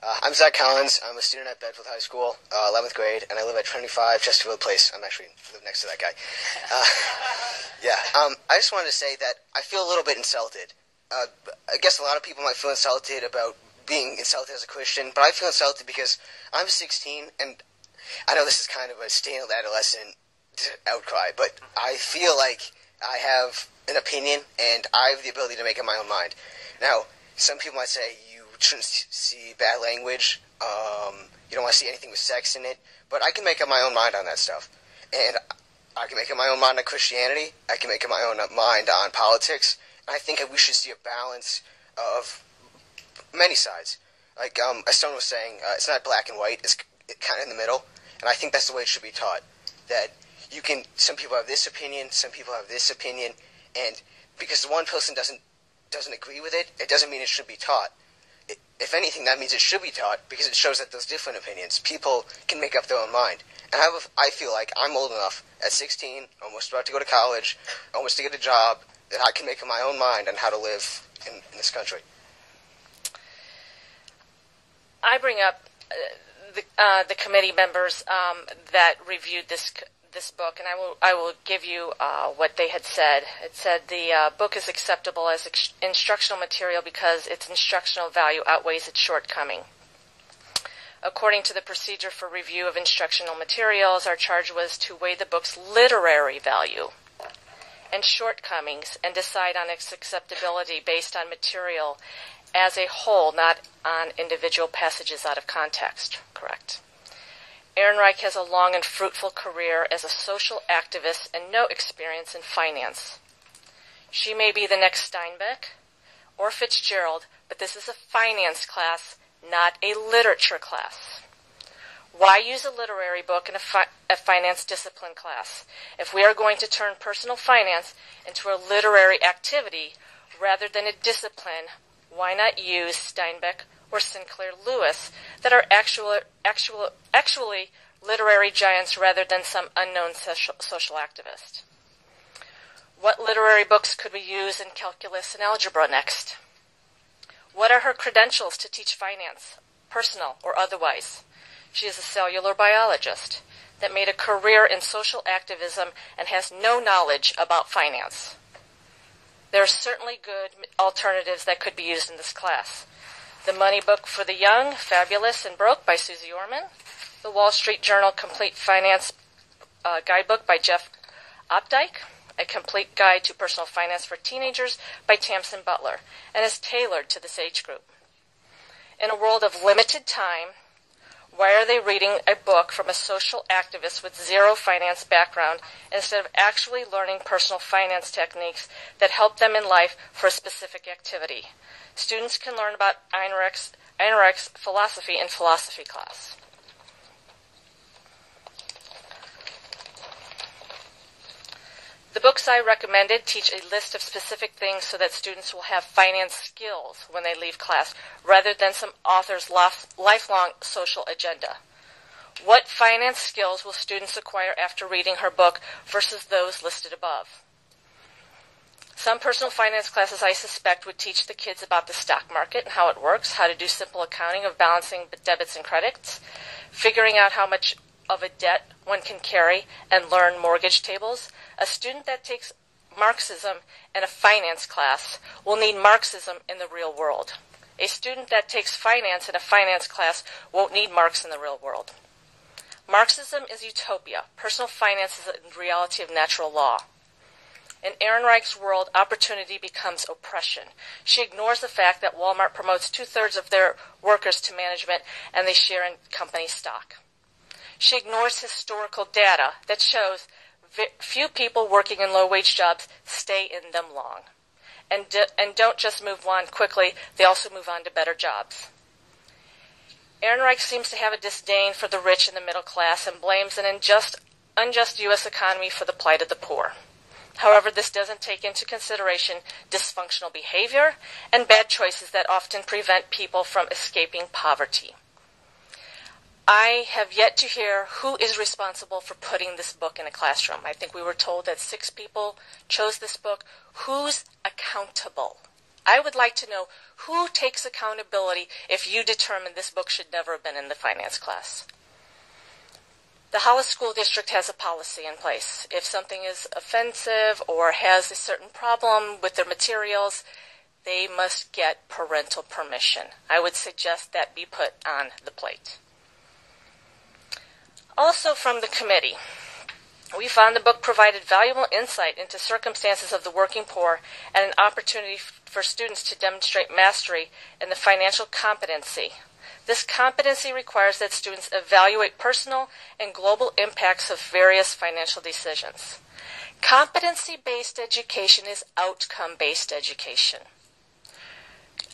I'm Zach Collins. I'm a student at Bedford High School, 11th grade, and I live at 25 Chesterfield Place. I'm actually live next to that guy. I just wanted to say that I feel a little bit insulted. I guess a lot of people might feel insulted about being insulted as a Christian, but I feel insulted because I'm 16, and I know this is kind of a standard adolescent outcry, but I feel like I have an opinion, and I have the ability to make up my own mind. Now, some people might say you shouldn't see bad language, you don't want to see anything with sex in it, but I can make up my own mind on that stuff. And I can make up my own mind on Christianity, I can make up my own mind on politics, and I think we should see a balance of many sides. Like, as someone was saying, it's not black and white, it's kind of in the middle, and I think that's the way it should be taught. That some people have this opinion, some people have this opinion, and because one person doesn't agree with it, it doesn't mean it should be taught. If anything, that means it should be taught because it shows that there's different opinions. People can make up their own mind. And I feel like I'm old enough, at 16, almost about to go to college, almost to get a job, that I can make up my own mind on how to live in this country. I bring up the committee members that reviewed this book, and I will give you what they had said. It said the book is acceptable as instructional material because its instructional value outweighs its shortcoming. According to the procedure for review of instructional materials, our charge was to weigh the book's literary value and shortcomings and decide on its acceptability based on material as a whole, not on individual passages out of context. Correct. Ehrenreich has a long and fruitful career as a social activist and no experience in finance. She may be the next Steinbeck or Fitzgerald, but this is a finance class, not a literature class. Why use a literary book in a finance discipline class? If we are going to turn personal finance into a literary activity rather than a discipline, why not use Steinbeck or Sinclair Lewis that are actually literary giants rather than some unknown social activist? What literary books could we use in calculus and algebra next? What are her credentials to teach finance, personal or otherwise? She is a cellular biologist that made a career in social activism and has no knowledge about finance. There are certainly good alternatives that could be used in this class. The Money Book for the Young, Fabulous and Broke by Susie Orman. The Wall Street Journal Complete Finance Guidebook by Jeff Opdyke. A Complete Guide to Personal Finance for Teenagers by Tamsin Butler, and is tailored to this age group. In a world of limited time, why are they reading a book from a social activist with zero finance background instead of actually learning personal finance techniques that help them in life for a specific activity? Students can learn about Ehrenreich's philosophy in philosophy class. The books I recommended teach a list of specific things so that students will have finance skills when they leave class, rather than some author's lifelong social agenda. What finance skills will students acquire after reading her book versus those listed above? Some personal finance classes, I suspect, would teach the kids about the stock market and how it works, how to do simple accounting of balancing debits and credits, figuring out how much of a debt one can carry, and learn mortgage tables. A student that takes Marxism in a finance class will need Marxism in the real world. A student that takes finance in a finance class won't need Marx in the real world. Marxism is utopia. Personal finance is the reality of natural law. In Ehrenreich's world, opportunity becomes oppression. She ignores the fact that Walmart promotes 2/3 of their workers to management and they share in company stock. She ignores historical data that shows few people working in low-wage jobs stay in them long. And don't just move on quickly, they also move on to better jobs. Ehrenreich seems to have a disdain for the rich and the middle class and blames an unjust U.S. economy for the plight of the poor. However, this doesn't take into consideration dysfunctional behavior and bad choices that often prevent people from escaping poverty. I have yet to hear who is responsible for putting this book in a classroom. I think we were told that 6 people chose this book. Who's accountable? I would like to know who takes accountability if you determine this book should never have been in the finance class. The Hollis School District has a policy in place. If something is offensive or has a certain problem with their materials, they must get parental permission. I would suggest that be put on the plate. Also from the committee, we found the book provided valuable insight into circumstances of the working poor and an opportunity for students to demonstrate mastery in the financial competency. This competency requires that students evaluate personal and global impacts of various financial decisions. Competency-based education is outcome-based education.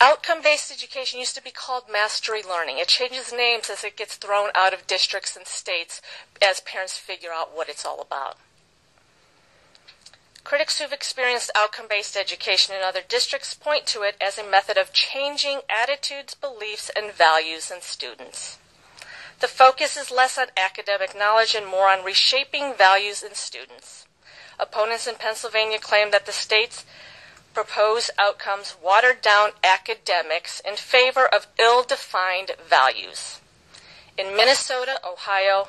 Outcome-based education used to be called mastery learning. It changes names as it gets thrown out of districts and states as parents figure out what it's all about. Critics who've experienced outcome-based education in other districts point to it as a method of changing attitudes, beliefs, and values in students. The focus is less on academic knowledge and more on reshaping values in students. Opponents in Pennsylvania claim that the state's proposed outcomes watered down academics in favor of ill-defined values. In Minnesota, Ohio,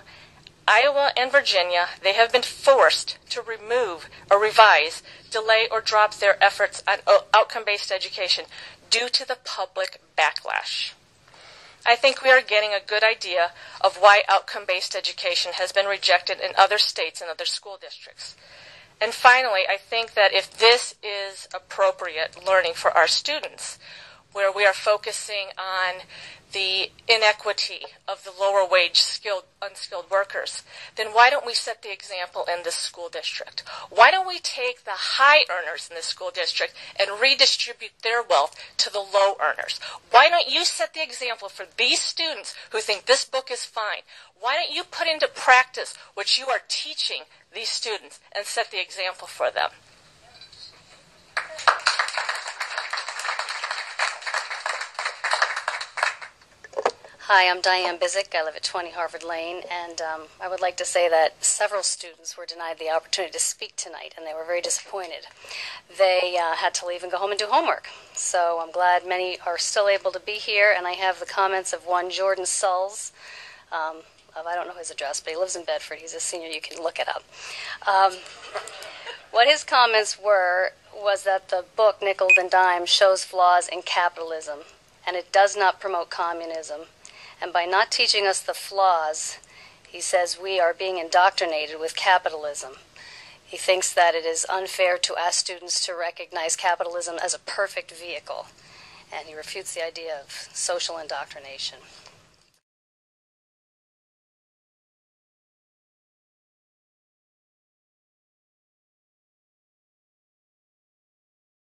Iowa, and Virginia, they have been forced to remove or revise, delay, or drop their efforts on outcome-based education due to the public backlash. I think we are getting a good idea of why outcome-based education has been rejected in other states and other school districts. And finally, I think that if this is appropriate learning for our students, where we are focusing on the inequity of the lower wage skilled, unskilled workers, then why don't we set the example in this school district? Why don't we take the high earners in this school district and redistribute their wealth to the low earners? Why don't you set the example for these students who think this book is fine? Why don't you put into practice what you are teaching these students and set the example for them? Hi, I'm Diane Bizik. I live at 20 Harvard Lane, and I would like to say that several students were denied the opportunity to speak tonight, and they were very disappointed. They had to leave and go home and do homework. So I'm glad many are still able to be here, and I have the comments of one Jordan Sulls. I don't know his address, but he lives in Bedford. He's a senior. You can look it up. What his comments was that the book, Nickel and Dime, shows flaws in capitalism, and it does not promote communism. And by not teaching us the flaws, he says we are being indoctrinated with capitalism. He thinks that it is unfair to ask students to recognize capitalism as a perfect vehicle, and he refutes the idea of social indoctrination.